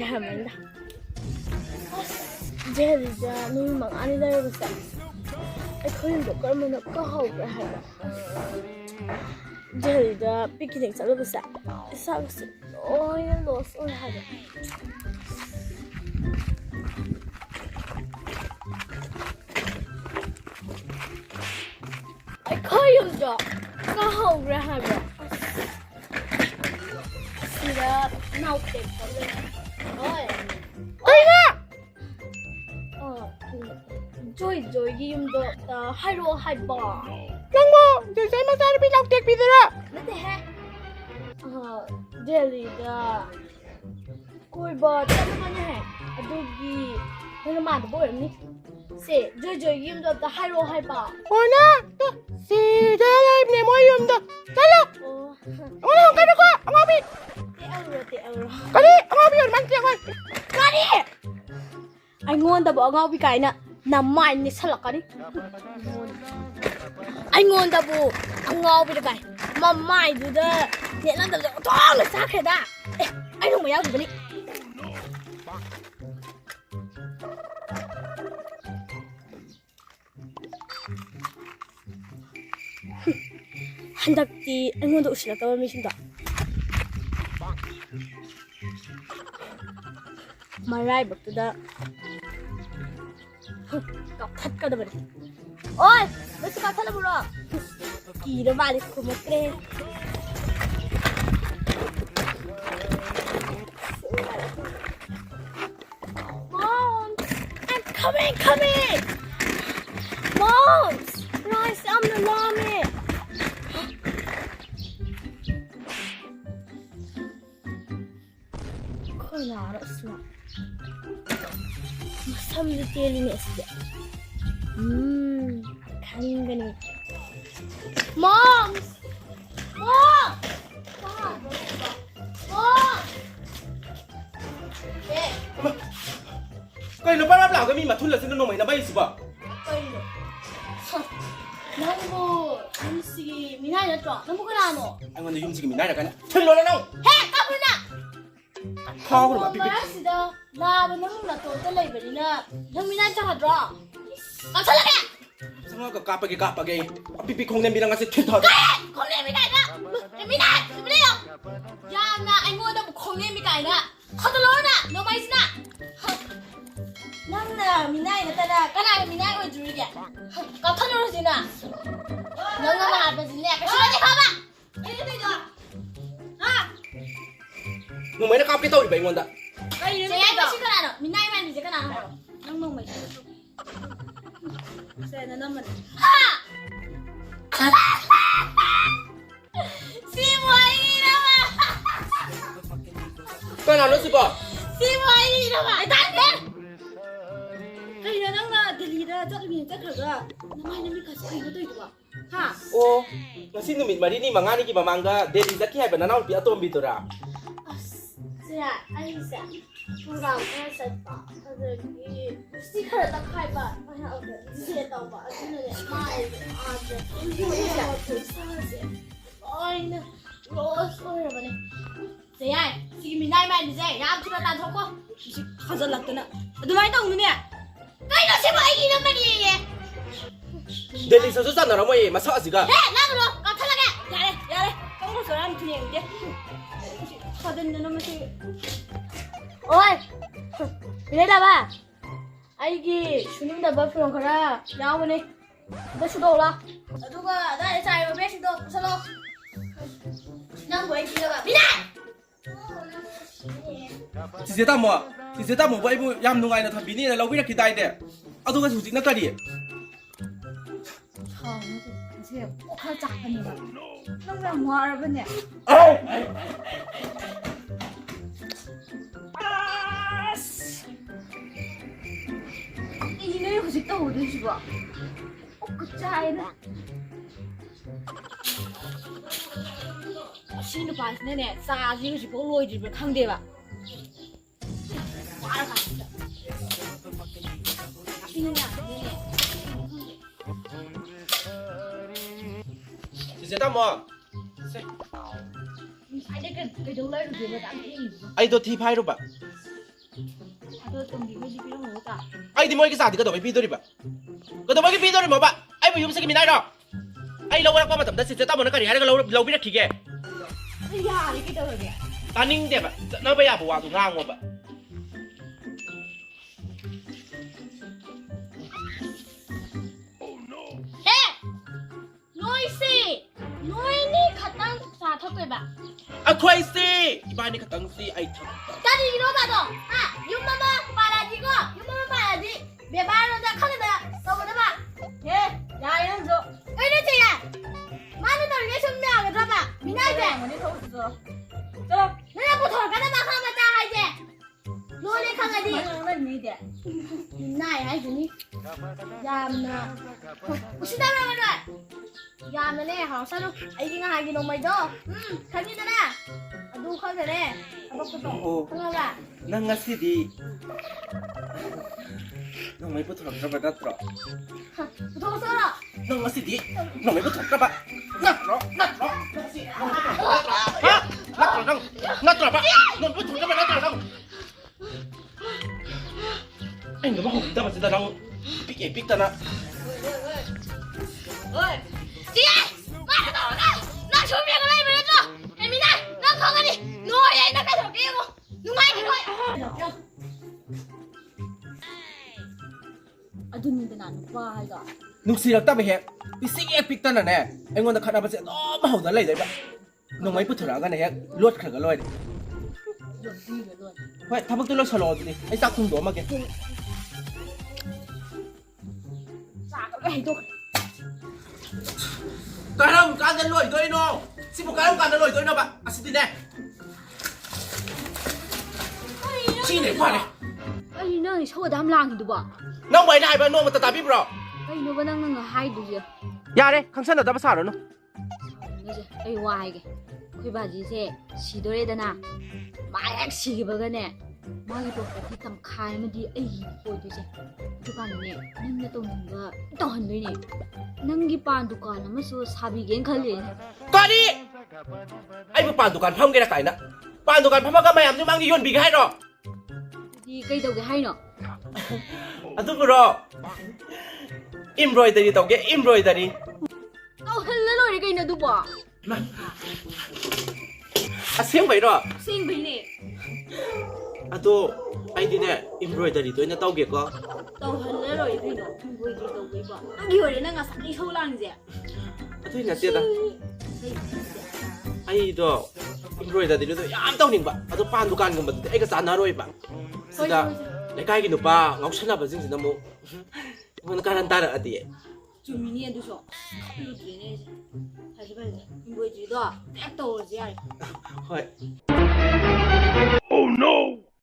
야만다. 제리자 눈망 안에 달려봤어. 그림도 깔면 까하고 하다. 제리자 피크닉 잘라봤어. 사갔어. 어이 로스 오늘 하자. 커요죠. 까하고 하자. 진짜 나올게 버려. 저기 юм도 하이로 하이바. 랑모, 저 쌤은 사람이 넉대 비더라. 근데 델리다 꼴바 잠깐만요 해. 아도기 내가 말도 뭐였니? 세, 저 юм도 하이로 하이바. 오나, 또 시대라입네 모임도. 잘라. 오나 가는 거, 엉아비. 떼어로. 가리, 엉아비 얼마나 뛰어가? 가리. 아이고한다고 엉아비 가이나 남마이니 살라까리. 아이고한다고 엉아비를 가이. 맘마이두다. 얘랑도 똥을 싹해다. 아이고 뭐야 그분이. 한답디 아이고한다 우시라까 미신다. 말라이버트다. 갓가다 버려. 어이, 너 지금 갓하나 불러. 기름 많이 고모 그래. Mom, I'm coming. Mom, Rice, I'm the mommy. 그건 알았어. 삼두 때리네 진짜. 간간히. Mom! 예. Cây nó bắt đáp lão cái mình mà thun là xin nó mày nó bay gì vậy? 너무 음식이 미나리였죠? 너무 그라노. Anh còn dùng gì mình nói là cái này? Chân nó đâu? 해! 까불나! Kho của nó bị 말하시다. 나는 너무 나또 떨려버리나. 형 미나리 하더라. 깜짝이야! Sao nó cặp cái pipi không nên bị đang ngắt thuyền thở. 콩내미 가이나! 미나리! 그래요! 야, 나 아이고다 뭐 콩내미 가이나! 커들러나! 너 맛있나? 너나 미나리 나타나 까나가 미나리 올 줄이게. 깜짝이야! 너가 말하지 내가 싫어지 가봐! 이리 되죠? Nó mới nó cặp cái tôi vậy ngon đã. 제가 시그나노 미나리만 이제 까나. 너무 맛있어. 세나 너무 Cái nào nó gì vậy? 시모이라마 단데 그냥 너가 들리다 저기 저기가 나만 이미 같이 이거도 있고 하 Ô, nó xin mình mà đi mà ngang đi kì mà mang ra để đi ra kia và nó nào bị atom bị tôi ra. 자 아이사 보라 그랬다 저기 스티커를 딱 해봐 이제 또 봐. 근데 마이 이거 사지 어이나 로스 오래버네 제야 지금 미나이만 이제 야무지가 다 덮고 이제 가져놨더나 누나이 또 오느냐 까이너 제발 이런 말이에요 Để đi sao xuất nó mày mà sợ gì cả? 해 나도 깜짝하게 야래 똥을 소리하면 그냥 이제 사den 너무 시 어이 이래라 아이기 주님다 버프랑 가라 야오네 너 수도 올라 누가 나의 자유 배신도 부서로 난 뭐에 기다가 미나 Chị Tamo vậy bu yam nung ai nó thằng bí này lâu cái kia tay đấy. À tôi cái chủ tính nó cái gì? 이제 살짝 하니까 항상 뭐 알아보냐 이놈이 혹시 또 어디 봐 그 차이는 시 누파스네 싸지 지 볼로 이지 강대 봐. 와라 가 진짜. 이는야 네. Chiche Tamo ai đây cái đâu lấy được mà đã nghĩ. ai do thi phai rồi ba Tôi từng đi với đi đâu nữa cả. ai thì mỗi cái sao thì cái đồ phải pi tôi đi ba cái đồ mấy cái pi tôi đi mà ba ai phải dùng cái gì này đó ai lâu qua mà tầm đó Chiche Tamo nó cái gì hay cái lâu biết cái gì Ây da, cái đâu rồi kìa. ta ninh đẹp ba nó bây giờ bộ vào thủ ngang mà ba Ê! Nói gì? Nói đi khát năng xả thấp vậy bà. à khoai si ba này cái tăng si ai thằng Cái gì nó bà đó? À, yung mama bà là gì cơ? Yung mama bà là gì? Bé ba nó ra khát rồi đâu rồi đó bà. Ê, dài lắm rồi. Ê, nó gì à? Má nó nói cái súng nào rồi đó bà. Mình nói gì? Mình đi thôi rồi. Rồi, nó là một thổi cái đó bà không mà ta hay gì? Nói đi khăn cái gì? Nó gì vậy? Này hay gì? Yam nè. Xin đâu rồi. Yam nè, họ sao đâu? Ai cái hai cái đồng mày đó. Khăn như thế nào? Du khăn thế này. Bóc cái tổ. Không là. nang ngasi di nang may putok na ba natro Thôi sao rồi? nang ngasi di nang may putok na ba natro ngasi ha natro ba nang putok na ba natro nang anh nó không ta mà sẽ đang pick ta na Ơi. Chị ơi! Ba nó tổ ra! Nó xuống miệng ở đây mà nó tổ! Em nhìn này! Nó không có đi! Ngồi đây nó cái tổ kia mà! Đúng ngay cái thôi! ꯑꯗꯨꯅꯤꯗꯅ ꯅꯨꯄꯥ ꯍꯥꯏꯒ ꯅꯨꯡꯁꯤꯔꯛꯇꯕ ꯍꯦꯛ ꯄꯤꯁꯤꯛ ꯍꯦꯛ ꯄꯤꯛꯇꯅꯅꯦ ꯑꯩꯉꯣꯟꯗ ꯈꯠꯅꯕꯁꯦ ꯑꯗꯨꯝ ꯍꯧꯗꯅ ꯂꯩꯗꯣꯏꯕ ꯅꯣꯡꯃꯩ ꯄꯨꯊꯣꯔꯛꯑꯒꯅ ꯍꯦꯛ ꯂꯣꯠꯈ꯭ꯔꯒ ꯂꯣꯏꯔꯦ ꯂꯣꯟꯕꯤꯒ ꯂꯣꯟ ꯍꯣꯏ ꯊꯕꯛꯇꯣ ꯂꯣꯏꯁꯜꯂꯛꯑꯣ ꯑꯗꯨꯗꯤ ꯑꯩ ꯆꯥꯛ ꯊꯣꯡꯗꯣꯛꯑꯝꯃꯒꯦ ꯆꯥꯛꯒ ꯍꯩꯗꯣꯛꯈ꯭ꯔꯦ ꯀꯔꯝ ꯀꯥꯟꯗ ꯂꯣꯏꯗꯣꯏꯅꯣ ꯁꯤꯕꯨ ꯀꯔꯝ ꯀꯥꯟꯗ ꯂꯣꯏꯗꯣꯏꯅꯣꯕ ꯑꯁꯤꯗꯤꯅꯦ ꯁꯤꯅꯦ ꯐꯔꯦ ꯑꯩ ꯅꯪ ꯏꯁꯧ ꯑꯗꯥꯝ ꯂꯥꯡꯉꯤꯗꯨꯕꯣ ꯅꯪꯕꯨ ꯑꯩꯅ ꯍꯥꯏꯕ ꯅꯣꯡꯃꯇ ꯇꯥꯕꯤꯕ꯭ꯔꯣ ꯀꯩꯅꯣꯕ ꯅꯪꯅ ꯍꯥꯏꯗꯨꯁꯦ ꯌꯥꯔꯦ ꯈꯪꯁꯟꯅꯗꯕ ꯁꯥꯔꯨꯅꯨ ꯁꯥꯎꯅꯤꯡꯉꯤꯁꯦ ꯑꯩ ꯋꯥ ꯍꯥꯏꯒꯦ ꯑꯩꯈꯣꯏ ꯕꯥꯖꯤꯁꯦ ꯁꯤꯗꯣꯔꯦꯗꯅ ꯃꯥ ꯍꯦꯛ ꯁꯤꯈꯤꯕꯒꯅꯦ ꯃꯥꯒꯤ ꯄ꯭ꯔꯣꯄꯔꯇꯤ ꯇꯪꯈꯥꯏ ꯑꯃꯗꯤ ꯑꯩꯒꯤ ꯑꯣꯏꯗꯣꯏꯁꯦ ꯑꯗꯨꯀꯥꯟꯗꯅꯦ ꯅꯪꯅ ꯇꯧꯅꯤꯡꯕ ꯇꯧꯍꯟꯗꯣꯏꯅꯦ ꯅꯪꯒꯤ ꯄꯥꯟ ꯗꯨꯀꯥꯟ ꯑꯃꯁꯨ ꯁꯥꯕꯤꯒꯦꯅ ꯈꯜꯂꯤꯅꯦ ꯀꯔꯤ ꯑꯩꯕꯨ ꯄꯥꯟ ꯗꯨꯀꯥꯟ ꯐꯝꯒꯦꯔꯥ ꯀꯥꯏꯅ ꯄꯥꯟ ꯗꯨꯀꯥꯟ ꯐꯝꯃꯒ ꯃꯌꯥꯝꯁꯨ ꯃꯥꯡꯗ ꯌꯣꯟꯕꯤꯒꯦ ꯍꯥꯏꯔꯣ ꯑꯗꯨꯗꯤ ꯀꯩꯗꯧꯒꯦ ꯍꯥꯏꯅꯣ ꯑꯗꯨꯕꯨꯔꯣ ꯏꯝꯕ꯭ꯔꯣꯏꯗꯔꯤ ꯇꯧꯒꯦ ꯏꯝꯕ꯭ꯔꯣꯏꯗꯔꯤ ꯇꯧꯍꯜꯂ ꯂꯣꯏꯔꯦ ꯀꯩꯅꯣ ꯑꯗꯨꯕꯣ ꯑꯁꯦꯡꯕꯩꯔꯣ ꯁꯦꯡꯕꯩꯅꯦ ꯑꯗꯣ ꯑꯩꯗꯤꯅꯦ ꯏꯝꯕ꯭ꯔꯣꯏꯗꯔꯤꯗꯣ ꯑꯣꯏꯅ ꯇꯧꯒꯦꯀꯣ ꯇꯧꯍꯜꯂ ꯂꯣꯏꯔꯦ ꯀꯩꯅꯣ ꯏꯝꯕ꯭ꯔꯣꯏꯗꯔꯤ ꯇꯧꯕꯩꯀꯣ ꯅꯪꯒꯤ ꯑꯣꯏꯔꯦ ꯅꯪ ꯉꯁꯥꯏ ꯏꯁꯧ ꯂꯥꯡꯉꯤꯁꯦ ꯑꯗꯨꯏ ꯅꯠꯇꯦꯗ ꯑꯩꯗꯣ ꯏꯝꯕ꯭ꯔꯣꯏꯗꯔꯤꯗꯣ ꯌꯥꯝ ꯇꯧꯅꯤꯡꯕ ꯑꯗꯣ ꯄꯥꯟ ꯗꯨꯀꯥꯟꯒꯨꯝꯕꯗꯨꯗꯤ ꯑꯩꯒ ꯆꯥꯟꯅꯔꯣꯏꯕ ꯁꯤꯗ ꯂꯩꯀꯥꯏꯒꯤ ꯅꯨꯄꯥ ꯉꯥꯎꯁꯟꯅꯕꯁꯤꯡꯁꯤꯅ ꯑꯃꯨꯛ ꯑꯩꯉꯣꯟꯗ ꯀꯥꯔꯟ ꯇꯥꯔꯛꯑꯗꯤ ꯆꯨꯝꯃꯤꯅꯤ ꯑꯗꯨꯁꯨ ꯈꯪꯗ꯭ꯔꯦꯅꯦ ꯑꯩꯁꯦ ꯐꯔꯦ ꯐꯔꯦ ꯏꯝꯕ꯭ꯔꯣꯏꯗꯔꯤꯗꯣ ꯇꯦꯛ ꯇꯧꯔꯁꯦ ꯌꯥꯔꯦ ꯍꯣꯏ Oh no!